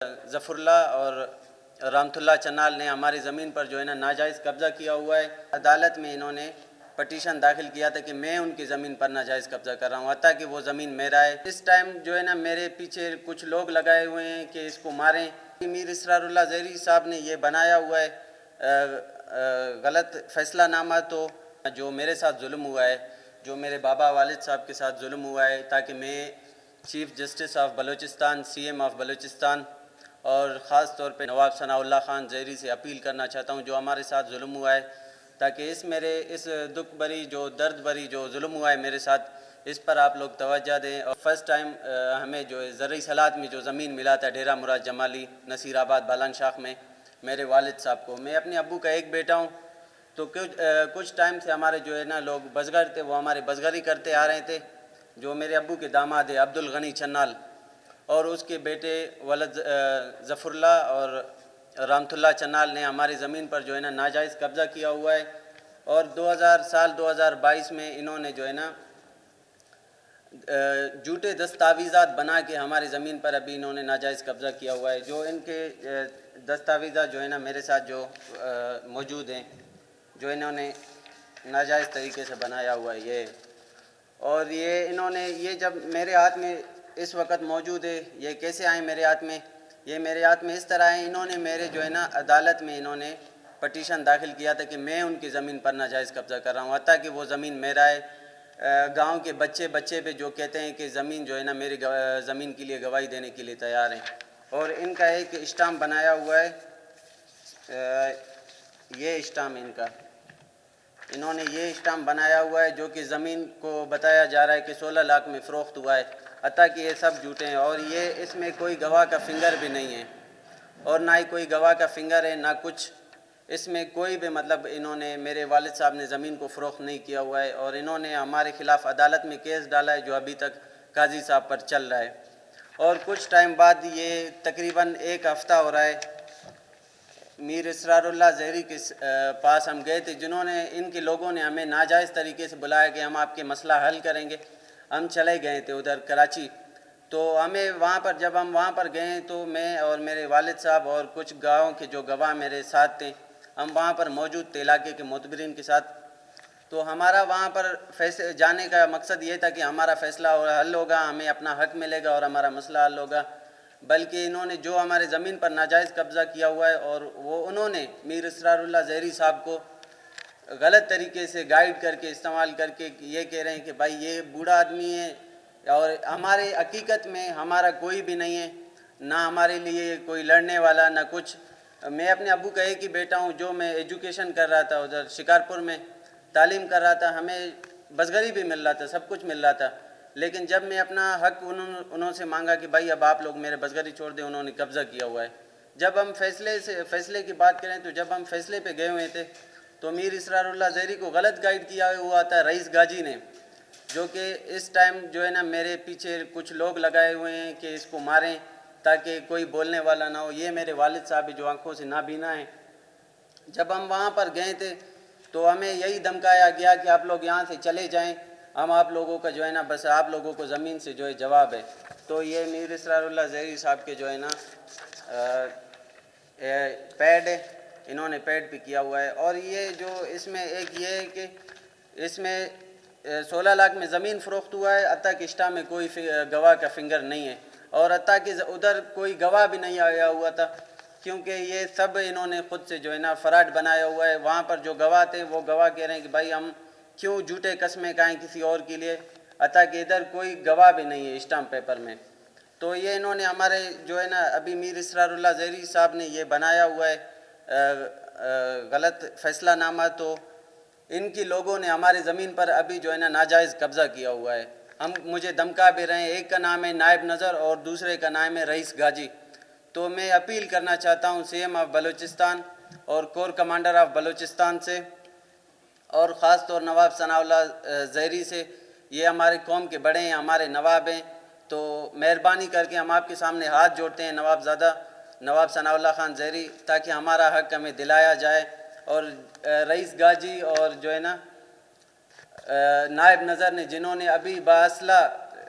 ظفر اللہ اور رحمت اللہ چنال نے ہماری زمین پر جو ہے نا ناجائز قبضہ کیا ہوا ہے۔ عدالت میں انہوں نے پٹیشن داخل کیا تھا کہ میں ان کی زمین پر ناجائز قبضہ کر رہا ہوں، حتیٰ کہ وہ زمین میرا ہے۔ اس ٹائم جو ہے نا میرے پیچھے کچھ لوگ لگائے ہوئے ہیں کہ اس کو ماریں۔ میر اسرار اللہ زہری صاحب نے یہ بنایا ہوا ہے غلط فیصلہ نامہ، تو جو میرے ساتھ ظلم ہوا ہے، جو میرے بابا والد صاحب کے ساتھ ظلم ہوا ہے، تاکہ میں chief justice of Balochistan, C M of Balochistan اور خاص طور پہ نواب ثناء اللہ خان زہری سے اپیل کرنا چاہتا ہوں جو ہمارے ساتھ ظلم ہوا ہے، تاکہ اس دکھ بری جو درد بری جو ظلم ہوا ہے میرے ساتھ، اس پر آپ لوگ توجہ دیں۔ اور فرسٹ ٹائم ہمیں جو زرعی صلاحات میں جو زمین ملا تھا ڈیرہ مراد جمالی نصیر آباد بالان شاخ میں میرے والد صاحب کو، میں اپنے ابو کا ایک بیٹا ہوں، تو کچھ ٹائم سے ہمارے جو ہے نا لوگ بزگر تھے، وہ ہمارے بزگری کرتے آ رہے تھے۔ جو میرے ابو کے داماد ہیں عبدالغنی چنال اور اس کے بیٹے ولد ظفر اللہ اور رحمت اللہ چنال نے ہماری زمین پر جو ہے نا ناجائز قبضہ کیا ہوا ہے، اور 2022 میں انہوں نے جو ہے نا جھوٹے دستاویزات بنا کے ہماری زمین پر ابھی انہوں نے ناجائز قبضہ کیا ہوا ہے۔ جو ان کے دستاویزات جو ہے نا میرے ساتھ جو موجود ہیں، جو انہوں نے ناجائز طریقے سے بنایا ہوا ہے یہ، اور یہ جب میرے ہاتھ میں اس وقت موجود ہے، یہ کیسے آئیں میرے ہاتھ میں؟ یہ میرے ہاتھ میں اس طرح ہیں، انہوں نے میرے جو ہے نا عدالت میں انہوں نے پٹیشن داخل کیا تھا کہ میں ان کی زمین پر ناجائز قبضہ کر رہا ہوں، حتیٰ کہ وہ زمین میرا ہے۔ گاؤں کے بچے پہ جو کہتے ہیں کہ زمین جو ہے نا میری زمین کے لیے گواہی دینے کے لیے تیار ہیں، اور ان کا ایک اسٹامپ بنایا ہوا ہے، یہ اسٹامپ ان کا، انہوں نے یہ اسٹامپ بنایا ہوا ہے جو کہ زمین کو بتایا جا رہا ہے کہ 16 لاکھ میں فروخت ہوا ہے، حتیٰ کہ یہ سب جھوٹے ہیں، اور اس میں کوئی گواہ کا فنگر بھی نہیں ہے، اور نہ ہی کوئی گواہ کا فنگر ہے، نہ کچھ اس میں کوئی بھی مطلب انہوں نے میرے والد صاحب نے زمین کو فروخت نہیں کیا ہوا ہے، اور انہوں نے ہمارے خلاف عدالت میں کیس ڈالا ہے جو ابھی تک قاضی صاحب پر چل رہا ہے۔ اور کچھ ٹائم بعد یہ تقریباً ایک ہفتہ ہو رہا ہے، میر اسرار اللہ زہری کے پاس ہم گئے تھے، جنہوں نے ان کے لوگوں نے ہمیں ناجائز طریقے سے بلایا کہ ہم آپ کے مسئلہ حل کریں گے۔ ہم چلے گئے تھے ادھر کراچی، تو ہمیں جب ہم وہاں پر گئے تو میں اور میرے والد صاحب اور کچھ گاؤں کے جو گواہ میرے ساتھ تھے، ہم وہاں پر موجود تھے علاقے کے معتبرین کے ساتھ، تو ہمارا وہاں پر جانے کا مقصد یہ تھا کہ ہمارا فیصلہ حل ہوگا، ہمیں اپنا حق ملے گا اور ہمارا مسئلہ حل ہوگا، بلکہ انہوں نے جو ہمارے زمین پر ناجائز قبضہ کیا ہوا ہے، اور انہوں نے میر اسرار اللہ زہری صاحب کو غلط طریقے سے گائیڈ کر کے استعمال کر کے یہ کہہ رہے ہیں کہ بھائی یہ بوڑھا آدمی ہے، اور ہمارے حقیقت میں ہمارا کوئی بھی نہیں ہے، نہ ہمارے لیے کوئی لڑنے والا نہ کچھ۔ میں اپنے ابو کا ایک ہی بیٹا ہوں، جو میں ایجوکیشن کر رہا تھا ادھر شکارپور میں تعلیم کر رہا تھا، ہمیں بزگری بھی مل رہا تھا، سب کچھ مل رہا تھا، لیکن جب میں اپنا حق انہوں سے مانگا کہ بھائی اب آپ لوگ میرے بزگری چھوڑ دیں، انہوں نے قبضہ کیا ہوا ہے۔ جب ہم فیصلے کی بات کریں تو جب ہم فیصلے پہ گئے ہوئے تھے تو میر اسرار اللہ زہری کو غلط گائیڈ کیا ہوا تھا رئیس گاجی نے، جو کہ اس ٹائم جو ہے نا میرے پیچھے کچھ لوگ لگائے ہوئے ہیں کہ اس کو ماریں تاکہ کوئی بولنے والا نہ ہو۔ یہ میرے والد صاحب جو آنکھوں سے نابینا ہیں، جب ہم وہاں پر گئے تھے تو ہمیں یہی دھمکایا گیا کہ آپ لوگ یہاں سے چلے جائیں، ہم آپ لوگوں کا جو ہے نا بس آپ لوگوں کو زمین سے جو ہے جواب ہے۔ تو یہ میر اسرار اللہ زہری صاحب کے جو ہے نا پیڈ ہے، انہوں نے پیڈ پہ کیا ہوا ہے، اور یہ جو اس میں ایک یہ ہے کہ اس میں 16 لاکھ میں زمین فروخت ہوا ہے، حتیٰ کہ اسٹا میں کوئی گواہ کا فنگر نہیں ہے، اور حتیٰ کہ ادھر کوئی گواہ بھی نہیں آیا ہوا تھا، کیونکہ یہ سب انہوں نے خود سے جو ہے نا فراڈ بنایا ہوا ہے۔ وہاں پر جو گواہ تھے وہ گواہ کہہ رہے ہیں کہ بھائی ہم کیوں جھوٹے قسمیں کھائیں کسی اور کے لیے، حتیٰ کہ ادھر کوئی گواہ بھی نہیں ہے اسٹامپ پیپر میں۔ تو یہ انہوں نے ہمارے جو ہے نا ابھی میر اسرار اللہ زہری صاحب نے یہ بنایا ہوا ہے غلط فیصلہ نامہ، تو ان کی لوگوں نے ہماری زمین پر ابھی جو ہے نا ناجائز قبضہ کیا ہوا ہے۔ مجھے دھمکا بھی رہے ہیں، ایک کا نام ہے نائب نظر اور دوسرے کا نام ہے رئیس گاجی۔ تو میں اپیل کرنا چاہتا ہوں سی ایم آف بلوچستان اور کور کمانڈر آف بلوچستان سے، اور خاص طور نواب ثناء اللہ زہری سے، یہ ہمارے قوم کے بڑے ہیں، ہمارے نواب ہیں، تو مہربانی کر کے ہم آپ کے سامنے ہاتھ جوڑتے ہیں نواب ثناء اللہ خان زہری، تاکہ ہمارا حق ہمیں دلایا جائے، اور رئیس گاجی اور جو ہے نا نائب نظر نے جنہوں نے ابھی بااسلحہ